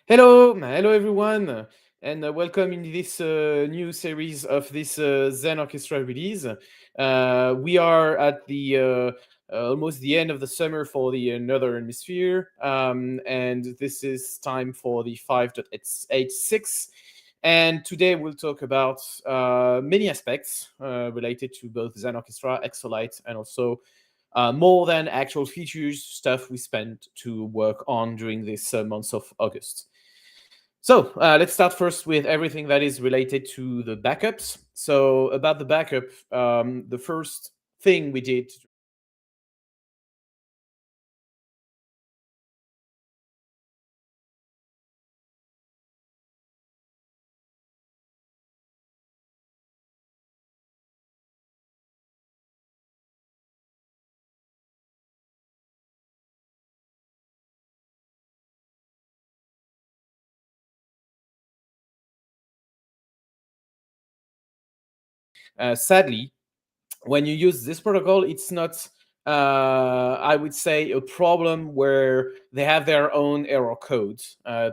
Hello everyone, and welcome in this new series of this Xen Orchestra release. We are at the almost the end of the summer for the Northern Hemisphere, and this is time for the 5.86. And today we'll talk about many aspects related to both Xen Orchestra, Lite, and also more than actual features, stuff we spent to work on during this month of August. So let's start first with everything that is related to the backups. So about the backup, the first thing we did. Sadly, when you use this protocol, it's not, I would say, a problem where they have their own error code,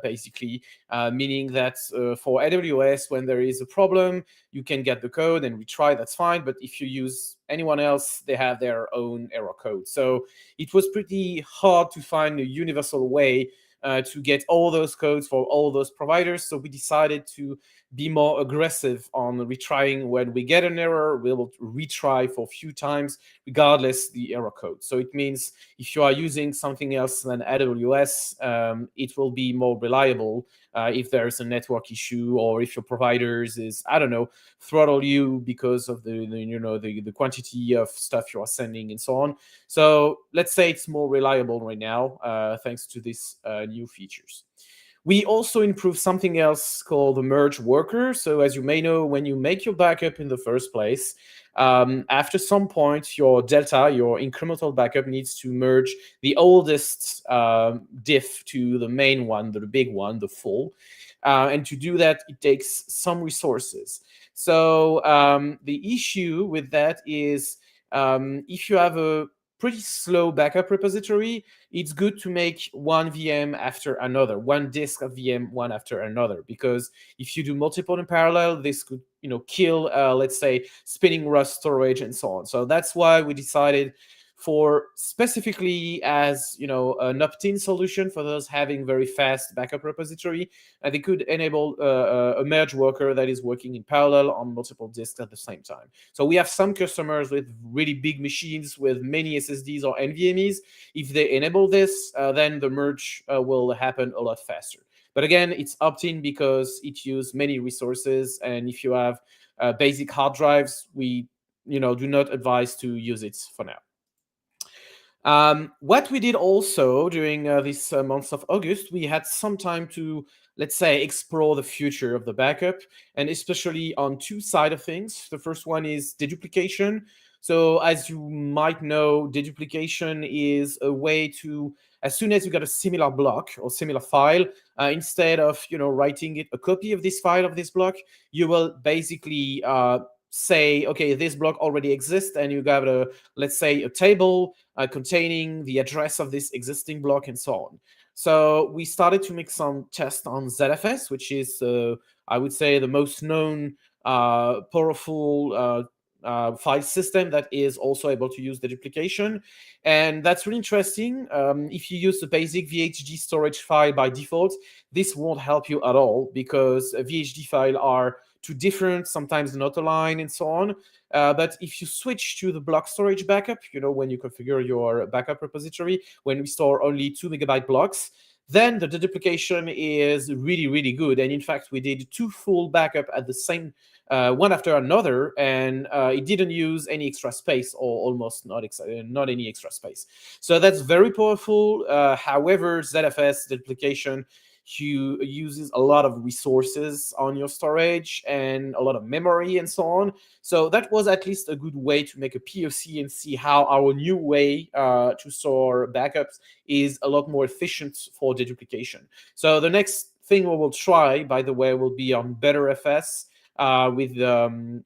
basically, meaning that for AWS, when there is a problem, you can get the code and retry, that's fine. But if you use anyone else, they have their own error code. So it was pretty hard to find a universal way to get all those codes for all those providers. So we decided to be more aggressive on retrying. When we get an error, we will retry for a few times regardless the error code. So it means if you are using something else than AWS, it will be more reliable if there's a network issue, or if your providers is, I don't know, throttle you because of the quantity of stuff you are sending and so on. So let's say it's more reliable right now, thanks to these new features. We also improved something else called the merge worker. So as you may know, when you make your backup in the first place, after some point, your delta, your incremental backup, needs to merge the oldest diff to the main one, the big one, the full. And to do that, it takes some resources. So the issue with that is, if you have a pretty slow backup repository, it's good to make one VM after another, one disk of VM one after another, because if you do multiple in parallel, this could kill, let's say, spinning Rust storage and so on. So that's why we decided, for specifically as an opt-in solution for those having very fast backup repository, they could enable a merge worker that is working in parallel on multiple disks at the same time. So we have some customers with really big machines with many SSDs or NVMEs. If they enable this, then the merge will happen a lot faster. But again, it's opt-in because it uses many resources, and if you have basic hard drives, we do not advise to use it for now. What we did also during this month of August, we had some time to, let's say, explore the future of the backup, and especially on two sides of things. The first one is deduplication. So as you might know, deduplication is a way to, as soon as you got a similar block or similar file, instead of writing it a copy of this file of this block, you will basically say, okay, this block already exists, and you got a, let's say, a table containing the address of this existing block and so on. So we started to make some tests on ZFS, which is, I would say, the most known powerful file system that is also able to use deduplication. And that's really interesting. If you use the basic VHD storage file by default, this won't help you at all, because VHD files are too different, sometimes not aligned and so on. But if you switch to the block storage backup, when you configure your backup repository, when we store only 2 MB blocks, then the deduplication is really, really good. And in fact, we did 2 full backup at the same one after another, and it didn't use any extra space, or almost not any extra space. So that's very powerful. However, ZFS deduplication uses a lot of resources on your storage and a lot of memory and so on. So that was at least a good way to make a POC and see how our new way to store backups is a lot more efficient for deduplication. So the next thing we will try, by the way, will be on BetterFS with an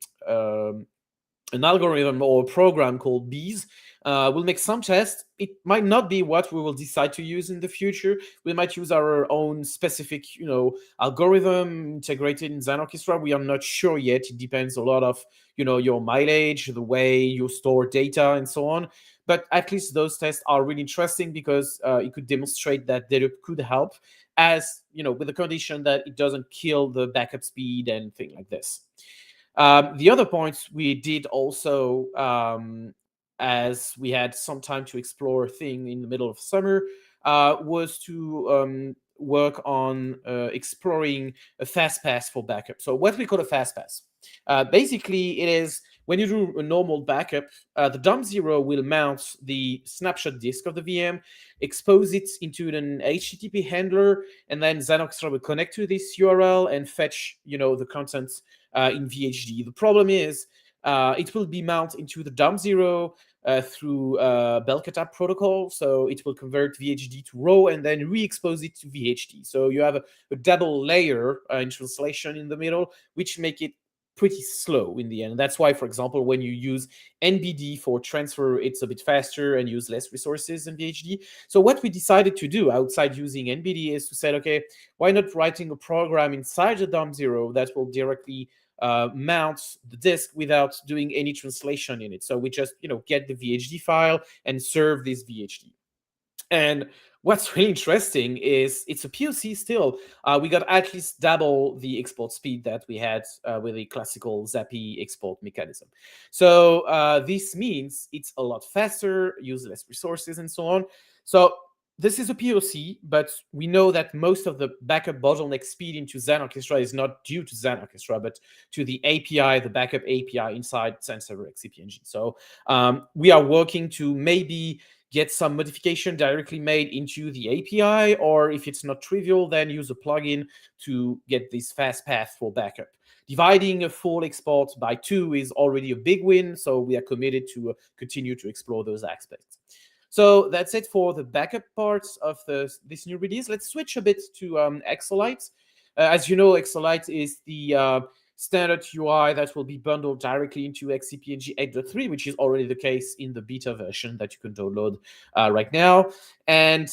algorithm or a program called Bees, We'll make some tests. It might not be what we will decide to use in the future. We might use our own specific, algorithm integrated in Xen Orchestra. We are not sure yet. It depends a lot of, your mileage, the way you store data, and so on. But at least those tests are really interesting because it could demonstrate that data could help, as with the condition that it doesn't kill the backup speed and things like this. The other points we did also, as we had some time to explore a thing in the middle of summer, was to work on exploring a fast pass for backup. So what we call a fast pass. Basically, it is when you do a normal backup, the dump0 will mount the snapshot disk of the VM, expose it into an HTTP handler, and then Xen Orchestra will connect to this URL and fetch, the contents in VHD. The problem is it will be mounted into the dump0 through Belkata protocol, so it will convert VHD to RAW and then re-expose it to VHD. So you have a double layer in translation in the middle, which make it pretty slow in the end. That's why, for example, when you use NBD for transfer, it's a bit faster and use less resources than VHD. So what we decided to do outside using NBD is to say, okay, why not writing a program inside the dump0 that will directly mount the disk without doing any translation in it. So we just, get the VHD file and serve this VHD. And what's really interesting is it's a POC still. We got at least double the export speed that we had with the classical ZAPI export mechanism. So this means it's a lot faster, use less resources, and so on. So this is a POC, but we know that most of the backup bottleneck speed into Xen Orchestra is not due to Xen Orchestra, but to the API, the backup API inside Xen Server XCP-ng. So we are working to maybe get some modification directly made into the API, or if it's not trivial, then use a plugin to get this fast path for backup. Dividing a full export by 2 is already a big win, so we are committed to continue to explore those aspects. So that's it for the backup parts of this new release. Let's switch a bit to Exolite. As you know, Exolite is the standard UI that will be bundled directly into XCP-ng 8.3, which is already the case in the beta version that you can download right now. And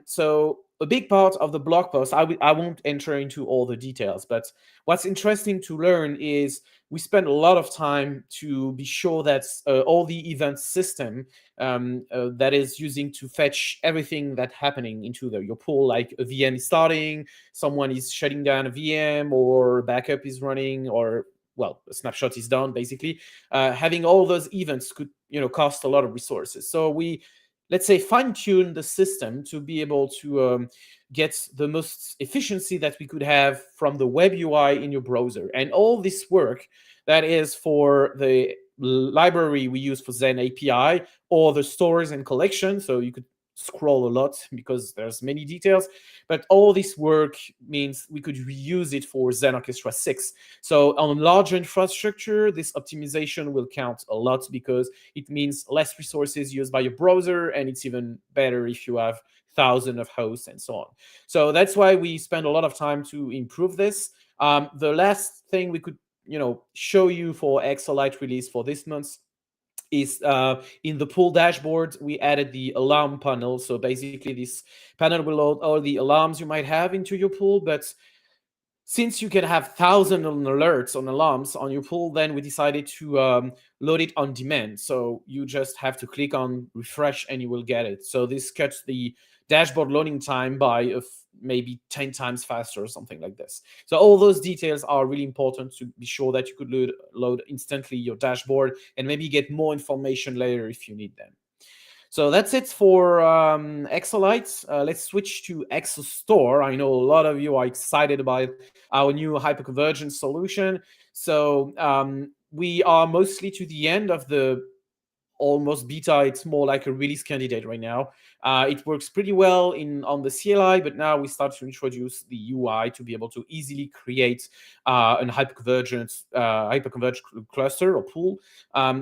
so a big part of the blog post, I won't enter into all the details, but what's interesting to learn is we spend a lot of time to be sure that all the event system that is using to fetch everything that's happening into your pool, like a VM is starting, someone is shutting down a VM, or backup is running, or a snapshot is done, basically. Having all those events could, cost a lot of resources. So we, let's say, fine-tune the system to be able to get the most efficiency that we could have from the web UI in your browser. And all this work that is for the library we use for Xen API, or the stores and collections, so you could scroll a lot because there's many details, but all this work means we could reuse it for Xen Orchestra 6. So on large infrastructure, this optimization will count a lot because it means less resources used by your browser, and it's even better if you have thousands of hosts and so on. So that's why we spend a lot of time to improve this. The last thing we could show you for Exolite release for this month is in the pool dashboard, we added the alarm panel. So basically this panel will load all the alarms you might have into your pool, but since you can have thousands of alerts on alarms on your pool, then we decided to load it on demand. So you just have to click on refresh and you will get it. So this cuts the dashboard loading time by maybe 10 times faster or something like this. So all those details are really important to be sure that you could load instantly your dashboard and maybe get more information later if you need them. So that's it for Exolite. Let's switch to XOSTOR. I know a lot of you are excited about our new hyperconvergence solution. So we are mostly to the end of the almost beta. It's more like a release candidate right now. It works pretty well on the CLI, but now we start to introduce the UI to be able to easily create an hyperconverged cluster or pool.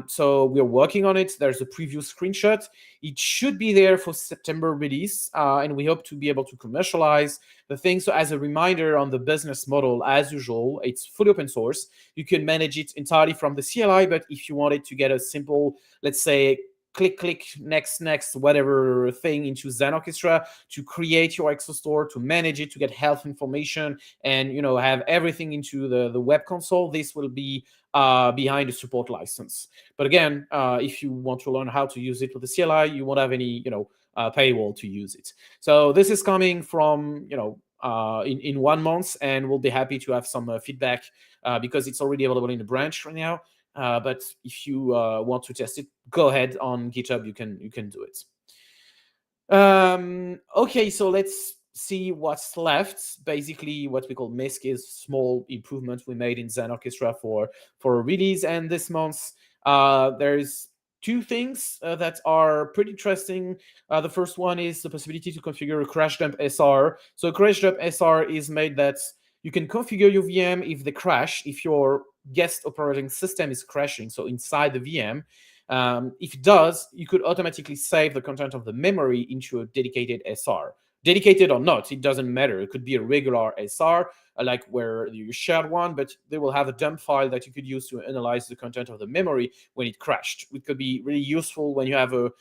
So we are working on it. There's a preview screenshot. It should be there for September release, and we hope to be able to commercialize the thing. So as a reminder on the business model, as usual, it's fully open source. You can manage it entirely from the CLI, but if you wanted to get a simple, let's say, click next whatever thing into Xen Orchestra to create your XOSTOR, to manage it, to get health information, and have everything into the web console. This will be behind the support license. But again, if you want to learn how to use it with the CLI, you won't have any paywall to use it. So this is coming from in 1 month, and we'll be happy to have some feedback because it's already available in the branch right now. But if you want to test it, go ahead on GitHub. You can do it. Okay, so let's see what's left. Basically, what we call Misc is small improvements we made in Xen Orchestra for a release. And this month, there's 2 things that are pretty interesting. The first one is the possibility to configure a crash dump SR. So a crash dump SR is made that you can configure your VM if they crash, if your guest operating system is crashing, so inside the VM. If it does, you could automatically save the content of the memory into a dedicated SR. Dedicated or not, it doesn't matter. It could be a regular SR, like where you shared one, but they will have a dump file that you could use to analyze the content of the memory when it crashed. It could be really useful when you have a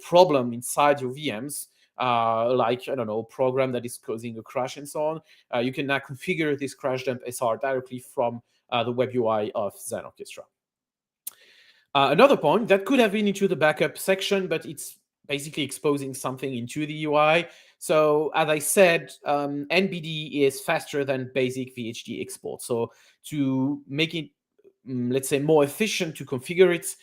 problem inside your VMs, like, I don't know, a program that is causing a crash and so on. You can now configure this crash dump SR directly from the web UI of Xen Orchestra. Another point that could have been into the backup section, but it's basically exposing something into the UI. So as I said, NBD is faster than basic VHD export. So to make it, let's say, more efficient to configure it,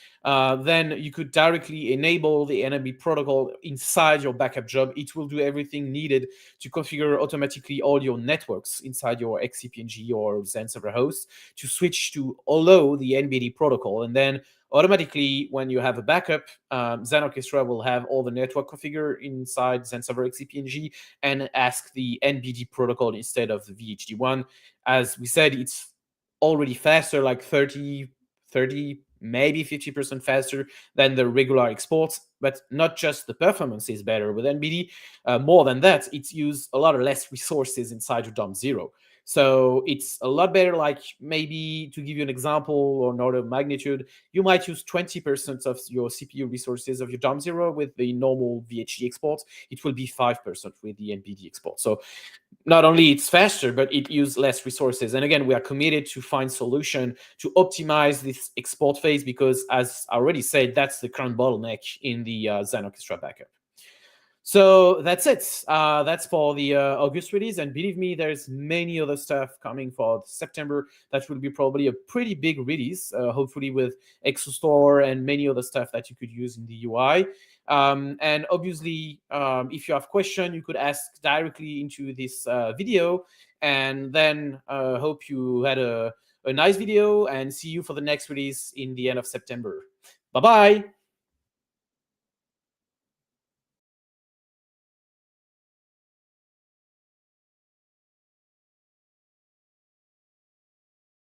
then you could directly enable the NMB protocol inside your backup job. It will do everything needed to configure automatically all your networks inside your XCPNG or Xen server host to switch to allow the NBD protocol. And then automatically, when you have a backup, Xen Orchestra will have all the network configured inside Xen server XCPNG and ask the NBD protocol instead of the VHD one. As we said, it's already faster, like 30, maybe 50% faster than the regular exports. But not just the performance is better with NBD. More than that, it's used a lot of less resources inside your DOM0. So it's a lot better. Like, maybe to give you an example or an order of magnitude, you might use 20% of your CPU resources of your DOM0 with the normal VHD export. It will be 5% with the NBD export. So not only it's faster, but it uses less resources. And again, we are committed to find solution to optimize this export phase because, as I already said, that's the current bottleneck in the Xen Orchestra backup. So that's it. That's for the August release. And believe me, there's many other stuff coming for September that will be probably a pretty big release, hopefully with XOSTOR and many other stuff that you could use in the UI. And obviously, if you have questions, you could ask directly into this video. And then hope you had a nice video and see you for the next release in the end of September. Bye-bye.